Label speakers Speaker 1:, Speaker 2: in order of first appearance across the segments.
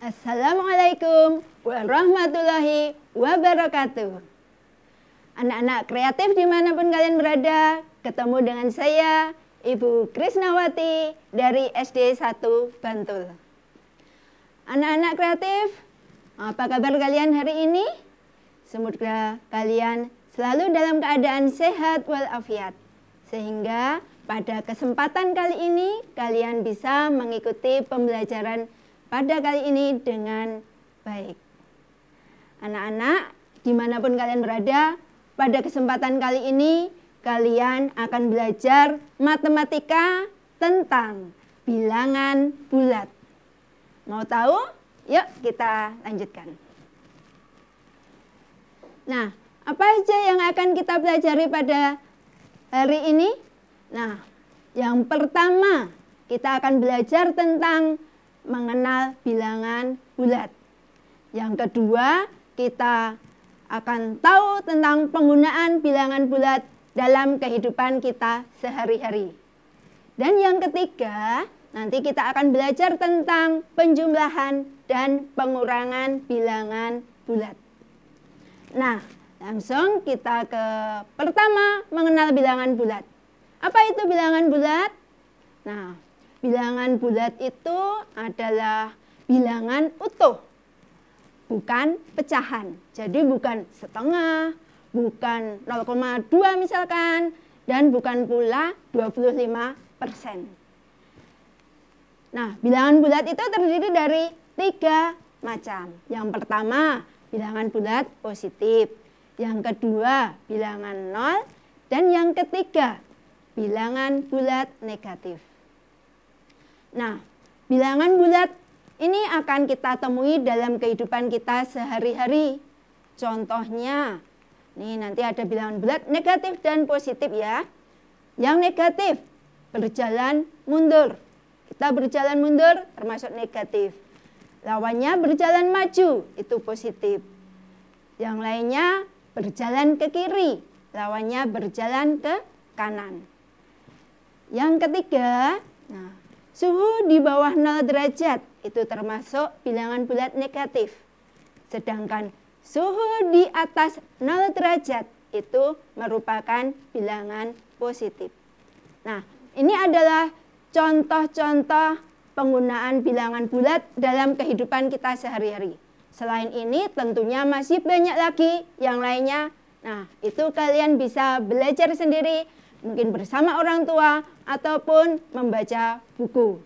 Speaker 1: Assalamualaikum warahmatullahi wabarakatuh. Anak-anak kreatif dimanapun kalian berada, ketemu dengan saya, Ibu Krisnawati dari SD 1 Bantul. Anak-anak kreatif, apa kabar kalian hari ini? Semoga kalian selalu dalam keadaan sehat walafiat, sehingga pada kesempatan kali ini kalian bisa mengikuti pembelajaran pada kali ini dengan baik. Anak-anak, dimanapun kalian berada, pada kesempatan kali ini kalian akan belajar matematika tentang bilangan bulat. Mau tahu? Yuk kita lanjutkan. Nah, apa saja yang akan kita pelajari pada hari ini? Nah, yang pertama kita akan belajar tentang mengenal bilangan bulat. Yang kedua, kita akan tahu tentang penggunaan bilangan bulat dalam kehidupan kita sehari-hari. Dan yang ketiga, nanti kita akan belajar tentang penjumlahan dan pengurangan bilangan bulat. Nah, langsung kita ke pertama, mengenal bilangan bulat. Apa itu bilangan bulat? Nah, bilangan bulat itu adalah bilangan utuh, bukan pecahan. Jadi bukan setengah, bukan 0,2 misalkan, dan bukan pula 25%. Nah, bilangan bulat itu terdiri dari 3 macam. Yang pertama, bilangan bulat positif. Yang kedua, bilangan 0. Dan yang ketiga, bilangan bulat negatif. Nah, bilangan bulat ini akan kita temui dalam kehidupan kita sehari-hari. Contohnya, nih nanti ada bilangan bulat negatif dan positif ya. Yang negatif, berjalan mundur. Kita berjalan mundur termasuk negatif. Lawannya berjalan maju, itu positif. Yang lainnya berjalan ke kiri, lawannya berjalan ke kanan. Yang ketiga, nah, suhu di bawah 0 derajat itu termasuk bilangan bulat negatif. Sedangkan suhu di atas 0 derajat itu merupakan bilangan positif. Nah, ini adalah contoh-contoh penggunaan bilangan bulat dalam kehidupan kita sehari-hari. Selain ini tentunya masih banyak lagi yang lainnya. Nah, itu kalian bisa belajar sendiri, mungkin bersama orang tua ataupun membaca buku.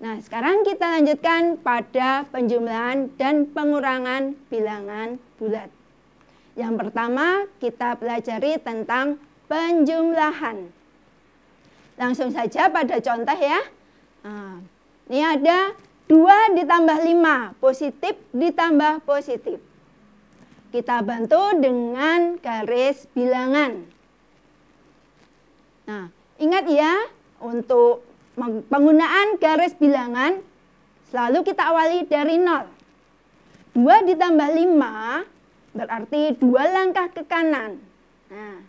Speaker 1: Nah, sekarang kita lanjutkan pada penjumlahan dan pengurangan bilangan bulat. Yang pertama, kita pelajari tentang penjumlahan. Langsung saja pada contoh ya. Nah, ini ada 2 ditambah 5, positif ditambah positif. Kita bantu dengan garis bilangan. Nah, ingat ya, untuk penggunaan garis bilangan selalu kita awali dari 0. 2 ditambah 5 berarti 2 langkah ke kanan. Nah,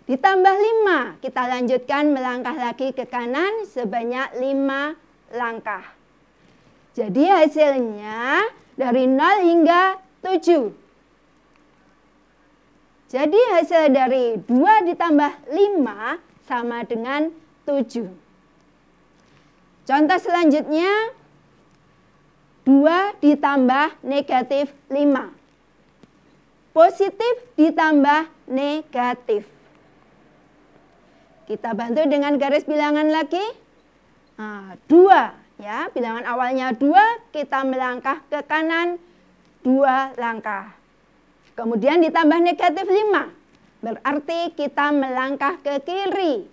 Speaker 1: ditambah 5, kita lanjutkan melangkah lagi ke kanan sebanyak 5 langkah. Jadi hasilnya dari 0 hingga 7. Jadi hasil dari 2 ditambah 5 sama dengan 7. Contoh selanjutnya, 2 ditambah negatif 5. Positif ditambah negatif. Kita bantu dengan garis bilangan lagi. Nah, 2 ya, bilangan awalnya 2, kita melangkah ke kanan 2 langkah. Kemudian ditambah negatif 5, berarti kita melangkah ke kiri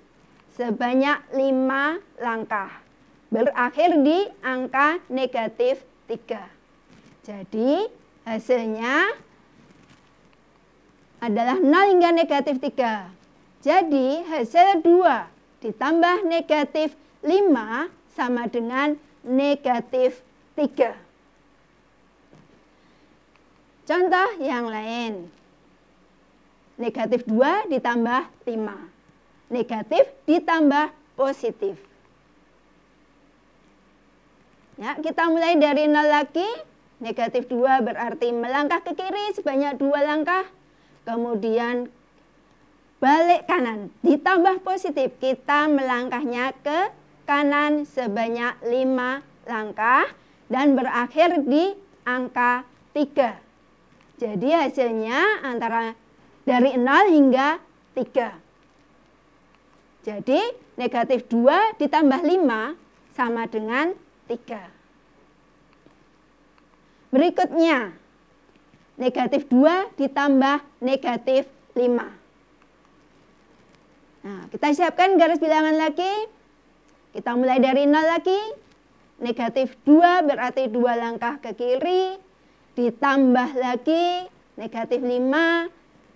Speaker 1: sebanyak 5 langkah. Berakhir di angka negatif 3. Jadi hasilnya adalah 0 hingga negatif 3. Jadi hasil 2 ditambah negatif 5 sama dengan negatif 3. Contoh yang lain. Negatif 2 ditambah 5. Negatif ditambah positif. Ya, kita mulai dari 0 lagi. Negatif 2 berarti melangkah ke kiri sebanyak 2 langkah. Kemudian balik kanan. Ditambah positif, kita melangkahnya ke kanan sebanyak 5 langkah. Dan berakhir di angka 3. Jadi hasilnya antara dari 0 hingga 3. Jadi negatif 2 ditambah 5 sama dengan 3. Berikutnya, negatif 2 ditambah negatif 5. Nah, kita siapkan garis bilangan lagi. Kita mulai dari 0 lagi. Negatif 2 berarti 2 langkah ke kiri. Ditambah lagi negatif 5.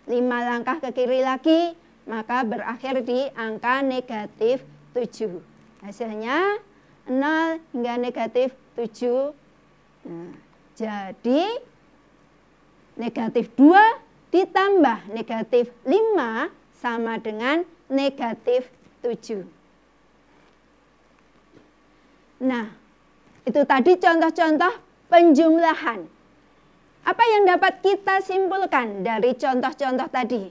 Speaker 1: 5 langkah ke kiri lagi. Maka berakhir di angka negatif 7. Hasilnya 0 hingga negatif 7. Nah, jadi negatif 2 ditambah negatif 5 sama dengan negatif 7. Nah, itu tadi contoh-contoh penjumlahan. Apa yang dapat kita simpulkan dari contoh-contoh tadi?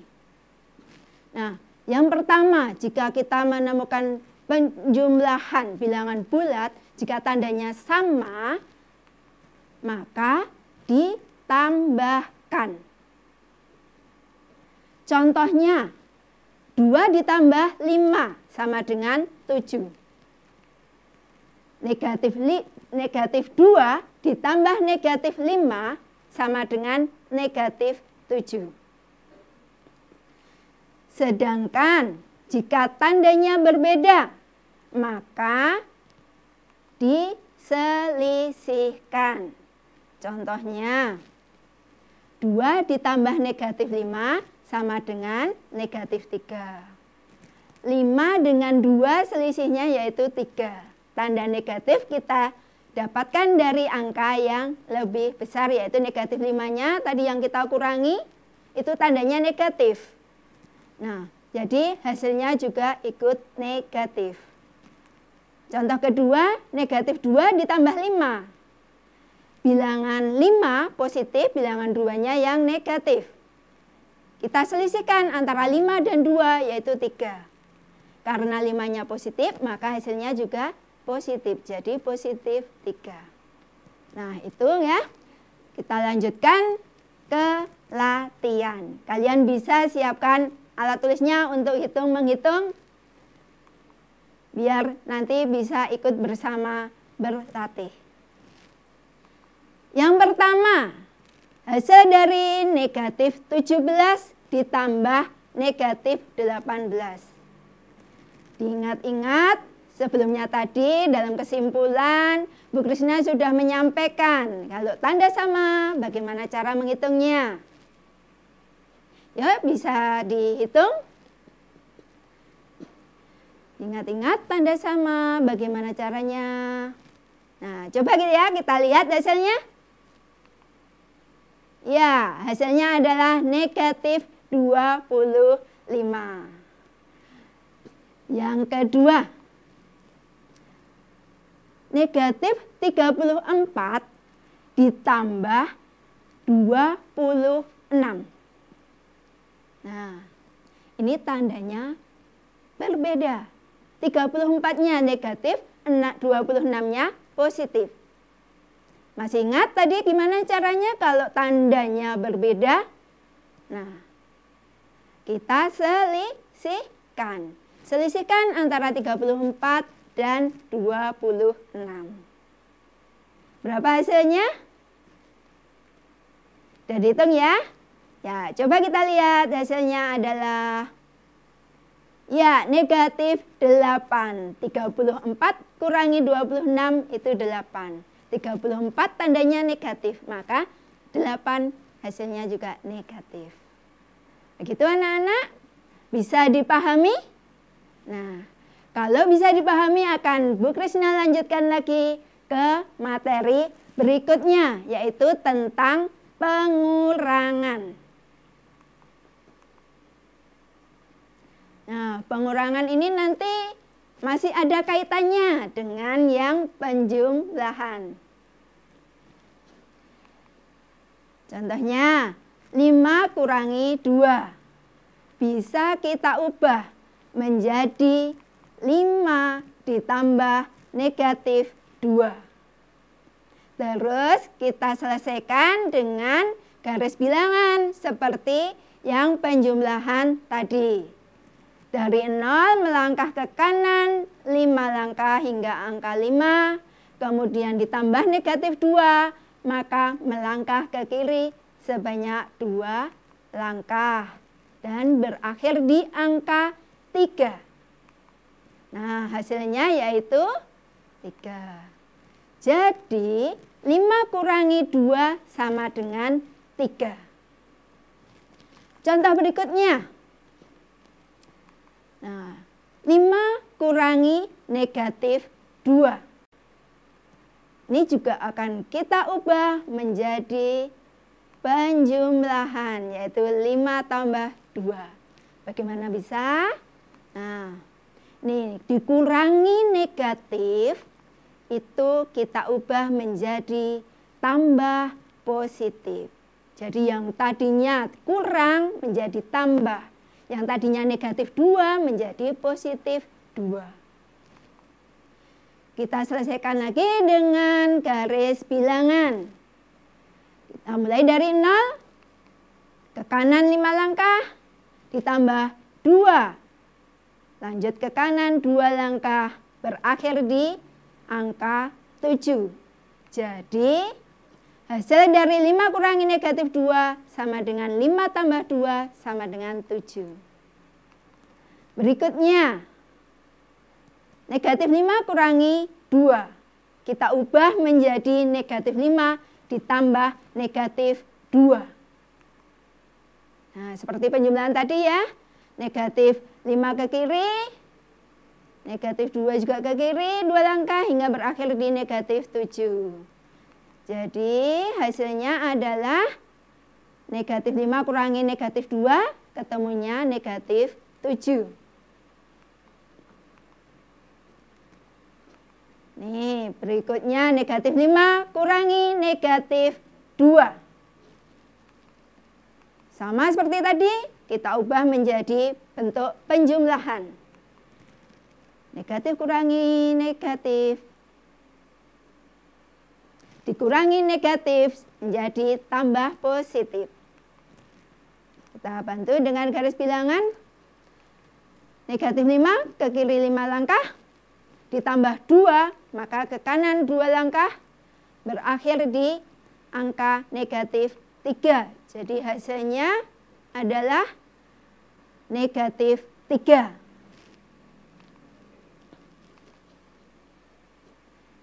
Speaker 1: Nah, yang pertama, jika kita menemukan penjumlahan bilangan bulat, jika tandanya sama, maka ditambahkan. Contohnya, 2 ditambah 5 sama dengan 7. Negatif 2 ditambah negatif 5 sama dengan negatif 7. Sedangkan jika tandanya berbeda, maka diselisihkan. Contohnya, 2 ditambah negatif 5 sama dengan negatif 3. 5 dengan 2 selisihnya yaitu 3. Tanda negatif kita dapatkan dari angka yang lebih besar, yaitu negatif 5-nya tadi yang kita kurangi, itu tandanya negatif. Nah, jadi hasilnya juga ikut negatif. Contoh kedua, negatif 2 ditambah 5. Bilangan 5 positif, bilangan 2-nya yang negatif. Kita selisihkan antara 5 dan 2, yaitu 3. Karena 5-nya positif, maka hasilnya juga positif. Jadi positif 3. Nah, itu ya. Kita lanjutkan ke latihan. Kalian bisa siapkan alat tulisnya untuk menghitung. Biar nanti bisa ikut bersama berlatih. Yang pertama, hasil dari negatif 17 ditambah negatif 18. Diingat-ingat, sebelumnya tadi dalam kesimpulan Bu Krisna sudah menyampaikan kalau tanda sama bagaimana cara menghitungnya. Ya, bisa dihitung. Ingat-ingat tanda sama bagaimana caranya. Nah, coba kita lihat hasilnya. Ya, hasilnya adalah negatif 25. Yang kedua, negatif 34 ditambah 26. Nah, ini tandanya berbeda. 34-nya negatif, 26-nya positif. Masih ingat tadi gimana caranya kalau tandanya berbeda? Nah, kita selisihkan. Selisihkan antara 34 dan 26. Berapa hasilnya? Sudah dihitung ya? Ya, coba kita lihat hasilnya adalah ya, negatif 8. 34 kurangi 26 itu 8. 34 tandanya negatif, maka 8 hasilnya juga negatif. Begitu anak-anak? Bisa dipahami? Nah, kalau bisa dipahami akan Bu Krisna lanjutkan lagi ke materi berikutnya, yaitu tentang pengurangan. Nah, pengurangan ini nanti masih ada kaitannya dengan yang penjumlahan. Contohnya, 5 kurangi 2 bisa kita ubah menjadi 5 ditambah negatif 2. Terus kita selesaikan dengan garis bilangan seperti yang penjumlahan tadi. Dari 0 melangkah ke kanan 5 langkah hingga angka 5, kemudian ditambah negatif 2, maka melangkah ke kiri sebanyak 2 langkah dan berakhir di angka 3. Nah, hasilnya yaitu 3. Jadi 5 kurangi 2 sama dengan 3. Contoh berikutnya. Nah, 5 kurangi negatif 2. Ini juga akan kita ubah menjadi penjumlahan, yaitu 5 tambah 2. Bagaimana bisa? Nah, ini dikurangi negatif, itu kita ubah menjadi tambah positif. Jadi yang tadinya kurang menjadi tambah. Yang tadinya negatif 2 menjadi positif 2. Kita selesaikan lagi dengan garis bilangan. Kita mulai dari 0, ke kanan 5 langkah, ditambah 2. Lanjut ke kanan 2 langkah, berakhir di angka 7. Jadi, hasil dari 5 kurangi negatif 2 sama dengan 5 tambah 2 sama dengan 7. Berikutnya, negatif 5 kurangi 2. Kita ubah menjadi negatif 5 ditambah negatif 2. Nah, seperti penjumlahan tadi ya. Negatif 5 ke kiri, negatif 2 juga ke kiri, 2 langkah hingga berakhir di negatif 7. Jadi hasilnya adalah negatif 5 kurangi negatif 2, ketemunya negatif 7. Nih, berikutnya negatif 5 kurangi negatif 2. Sama seperti tadi, kita ubah menjadi bentuk penjumlahan. Negatif kurangi negatif. Dikurangi negatif menjadi tambah positif. Kita bantu dengan garis bilangan. Negatif 5 ke kiri 5 langkah. Ditambah 2, maka ke kanan 2 langkah. Berakhir di angka negatif 3. Jadi hasilnya adalah negatif 3.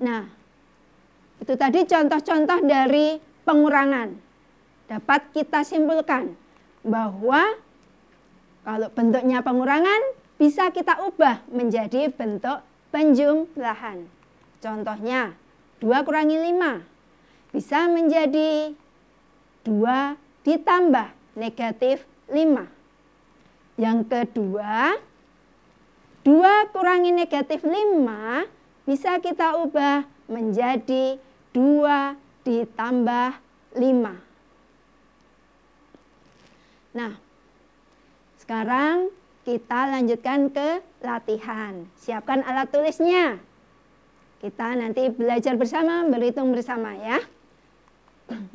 Speaker 1: Nah, itu tadi contoh-contoh dari pengurangan. Dapat kita simpulkan bahwa kalau bentuknya pengurangan bisa kita ubah menjadi bentuk penjumlahan. Contohnya 2 kurangi 5 bisa menjadi 2 ditambah negatif 5. Yang kedua, 2 kurangi negatif 5 bisa kita ubah menjadi 2 ditambah 5. Nah, sekarang kita lanjutkan ke latihan. Siapkan alat tulisnya. Kita nanti belajar bersama, berhitung bersama ya.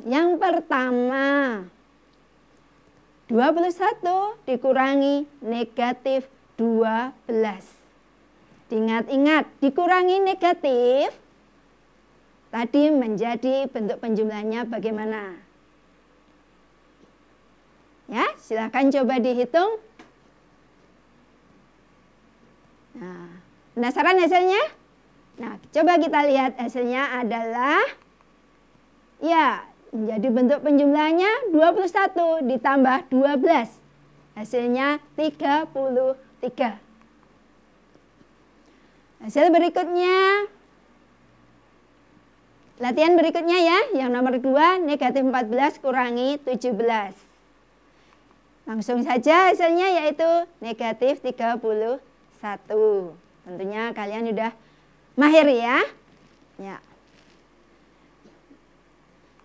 Speaker 1: Yang pertama, 21 dikurangi negatif 12. Ingat-ingat, dikurangi negatif, tadi menjadi bentuk penjumlahannya bagaimana? Ya, silakan coba dihitung. Nah, penasaran hasilnya? Nah, coba kita lihat hasilnya adalah, ya, menjadi bentuk penjumlahannya 21 ditambah 12. Hasilnya 33. Hasil berikutnya Latihan berikutnya ya, yang nomor 2, negatif 14 kurangi 17. Langsung saja hasilnya yaitu negatif 31. Tentunya kalian sudah mahir ya.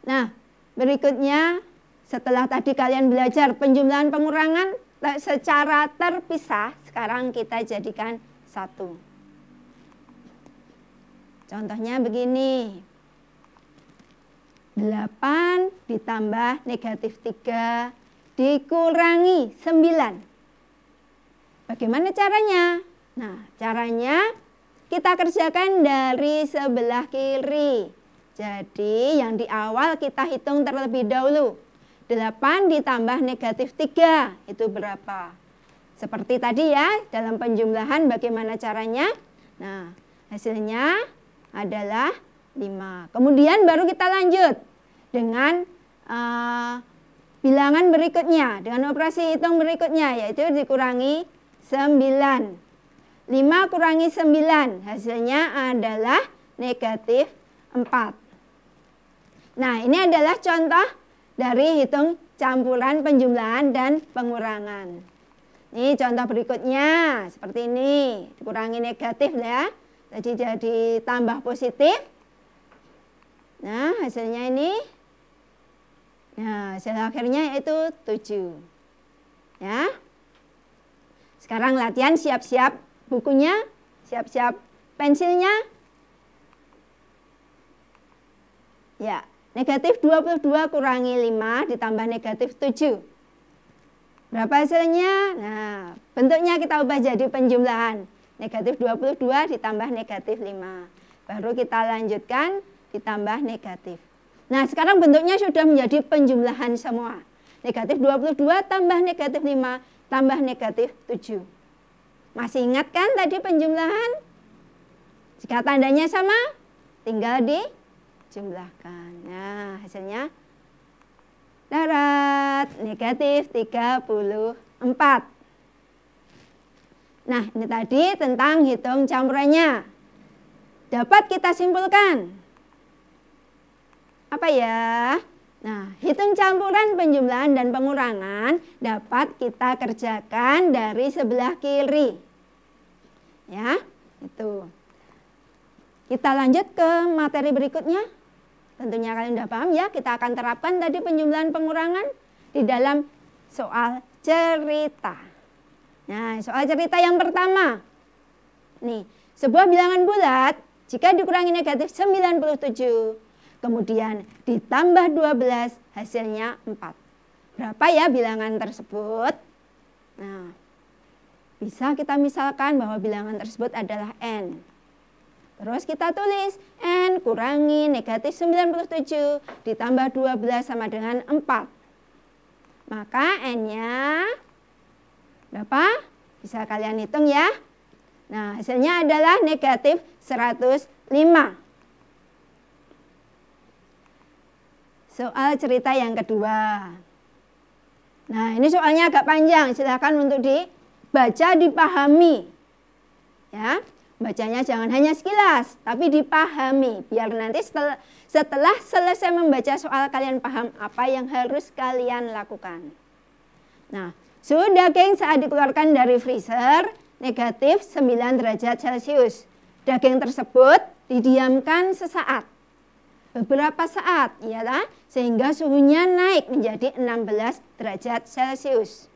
Speaker 1: Nah, berikutnya setelah tadi kalian belajar penjumlahan pengurangan secara terpisah, sekarang kita jadikan satu. Contohnya begini. 8 ditambah negatif 3 dikurangi 9. Bagaimana caranya? Nah, caranya kita kerjakan dari sebelah kiri. Jadi yang di awal kita hitung terlebih dahulu. 8 ditambah negatif 3 itu berapa? Seperti tadi ya, dalam penjumlahan bagaimana caranya? Nah, hasilnya adalah 5. Kemudian baru kita lanjut dengan bilangan berikutnya, dengan operasi hitung berikutnya, yaitu dikurangi 9. 5 kurangi 9, hasilnya adalah negatif 4. Nah, ini adalah contoh dari hitung campuran penjumlahan dan pengurangan. Ini contoh berikutnya, seperti ini, dikurangi negatif ya, jadi tambah positif. Nah, hasilnya ini, nah, hasil akhirnya yaitu 7. Ya. Sekarang latihan, siap-siap bukunya, siap-siap pensilnya. Ya, negatif 22 kurangi 5 ditambah negatif 7. Berapa hasilnya? Nah, bentuknya kita ubah jadi penjumlahan. Negatif 22 ditambah negatif 5. Baru kita lanjutkan ditambah negatif. Nah, sekarang bentuknya sudah menjadi penjumlahan semua. Negatif 22 tambah negatif 5 tambah negatif 7. Masih ingat kan tadi penjumlahan? Jika tandanya sama, tinggal dijumlahkan. Nah, hasilnya darat negatif 34. Nah, ini tadi tentang hitung campurannya. Dapat kita simpulkan apa ya? Nah, hitung campuran penjumlahan dan pengurangan dapat kita kerjakan dari sebelah kiri. Ya, itu. Kita lanjut ke materi berikutnya. Tentunya kalian sudah paham ya, kita akan terapkan tadi penjumlahan pengurangan di dalam soal cerita. Nah, soal cerita yang pertama. Nih, sebuah bilangan bulat jika dikurangi negatif 97, kemudian ditambah 12, hasilnya 4. Berapa ya bilangan tersebut? Nah, bisa kita misalkan bahwa bilangan tersebut adalah N. Terus kita tulis N kurangi negatif 97 ditambah 12 sama dengan 4. Maka N-nya berapa? Bisa kalian hitung ya. Nah, hasilnya adalah negatif 105. Soal cerita yang kedua. Nah, ini soalnya agak panjang, silakan untuk dibaca, dipahami. Ya, bacanya jangan hanya sekilas, tapi dipahami. Biar nanti setelah selesai membaca soal, kalian paham apa yang harus kalian lakukan. Nah, suhu daging saat dikeluarkan dari freezer negatif 9 derajat Celcius. Daging tersebut didiamkan sesaat. Beberapa saat, ialah sehingga suhunya naik menjadi 16 derajat Celcius.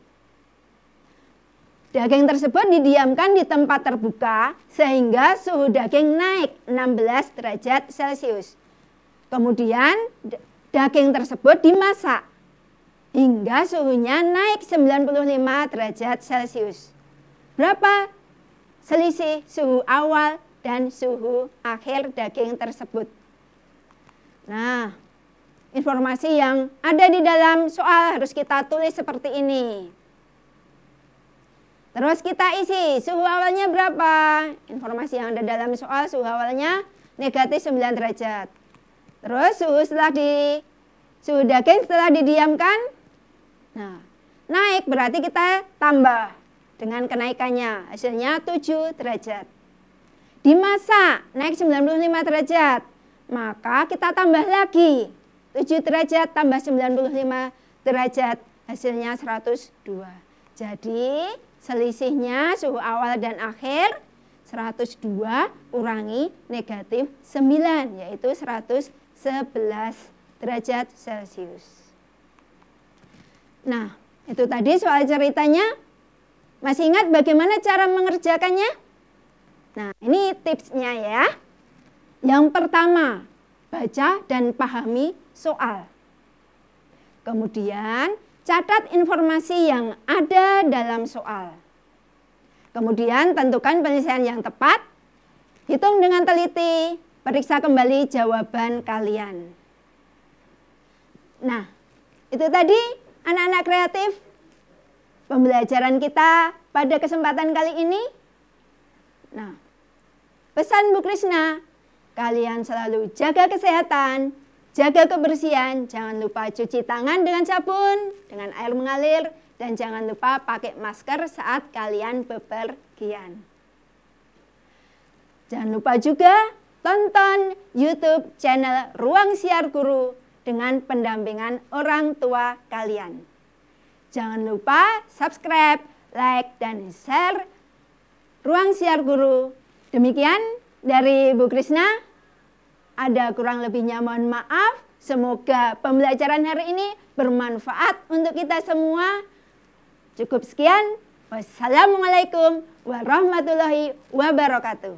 Speaker 1: Daging tersebut didiamkan di tempat terbuka sehingga suhu daging naik 16 derajat Celcius. Kemudian daging tersebut dimasak hingga suhunya naik 95 derajat Celcius. Berapa selisih suhu awal dan suhu akhir daging tersebut? Nah, informasi yang ada di dalam soal harus kita tulis seperti ini. Terus kita isi suhu awalnya berapa? Informasi yang ada dalam soal, suhu awalnya negatif 9 derajat. Terus suhu daging setelah didiamkan, nah, naik berarti kita tambah dengan kenaikannya, hasilnya 7 derajat. Dimasak naik 95 derajat. maka kita tambah lagi. 7 derajat tambah 95 derajat, hasilnya 102. Jadi selisihnya suhu awal dan akhir 102 kurangi negatif 9, yaitu 111 derajat Celcius. Nah, itu tadi soal ceritanya. Masih ingat bagaimana cara mengerjakannya? Nah, ini tipsnya ya. Yang pertama, baca dan pahami soal. Kemudian, catat informasi yang ada dalam soal. Kemudian, tentukan penyelesaian yang tepat. Hitung dengan teliti, periksa kembali jawaban kalian. Nah, itu tadi anak-anak kreatif pembelajaran kita pada kesempatan kali ini. Nah, pesan Bu Krisna, kalian selalu jaga kesehatan, jaga kebersihan, jangan lupa cuci tangan dengan sabun, dengan air mengalir, dan jangan lupa pakai masker saat kalian bepergian. Jangan lupa juga tonton YouTube channel Ruang Siar Guru dengan pendampingan orang tua kalian. Jangan lupa subscribe, like, dan share Ruang Siar Guru. Demikian dari Bu Krisna. Ada kurang lebihnya mohon maaf. Semoga pembelajaran hari ini bermanfaat untuk kita semua. Cukup sekian. Wassalamualaikum warahmatullahi wabarakatuh.